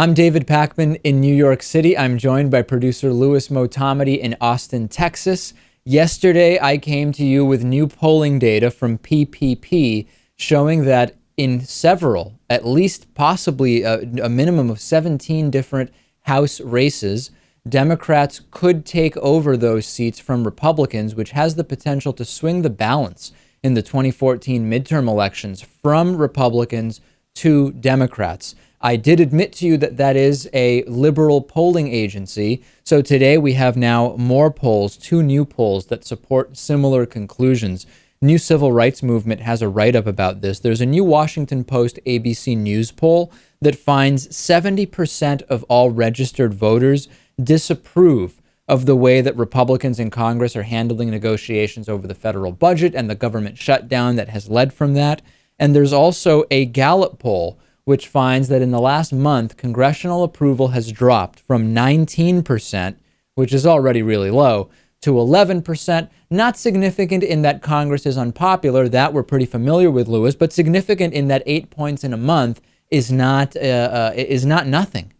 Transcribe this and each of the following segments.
I'm David Pakman in New York City. I'm joined by producer Louis Motamedi in Austin, Texas. Yesterday, I came to you with new polling data from PPP showing that in several, at least possibly a minimum of 17 different House races, Democrats could take over those seats from Republicans, which has the potential to swing the balance in the 2014 midterm elections from Republicans to Democrats. I did admit to you that that is a liberal polling agency. So today we have now more polls, two new polls that support similar conclusions. New Civil Rights Movement has a write-up about this. There's a new Washington Post ABC News poll that finds 70% of all registered voters disapprove of the way that Republicans in Congress are handling negotiations over the federal budget and the government shutdown that has led from that. And there's also a Gallup poll which finds that in the last month, congressional approval has dropped from 19%, which is already really low, to 11%. Not significant in that Congress is unpopular. That we're pretty familiar with, Louis, but significant in that 8 points in a month is not nothing.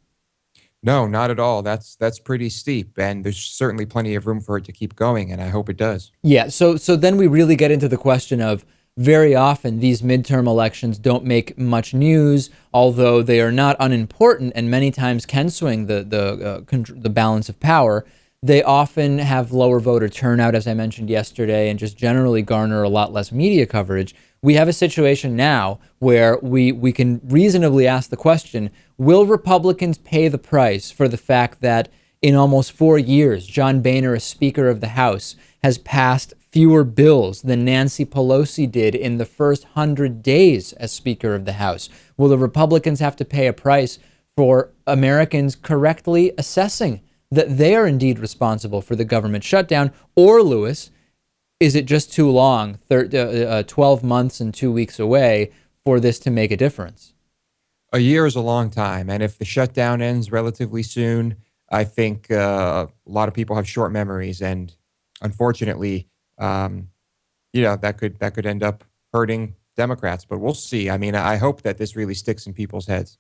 No, not at all. That's pretty steep, and there's certainly plenty of room for it to keep going, and I hope it does. Yeah. So then we really get into the question of very often these midterm elections don't make much news, although they are not unimportant and many times can swing the balance of power. They often have lower voter turnout, as I mentioned yesterday, and just generally garner a lot less media coverage. We have a situation now where we can reasonably ask the question, will Republicans pay the price for the fact that in almost 4 years, John Boehner, as Speaker of the House, has passed fewer bills than Nancy Pelosi did in the first 100 days as Speaker of the House? Will the Republicans have to pay a price for Americans correctly assessing that they are indeed responsible for the government shutdown? Or, Louis, is it just too long, 12 months and 2 weeks away, for this to make a difference? A year is a long time, and if the shutdown ends relatively soon, I think a lot of people have short memories, and unfortunately, that could end up hurting Democrats. But we'll see. I mean, I hope that this really sticks in people's heads.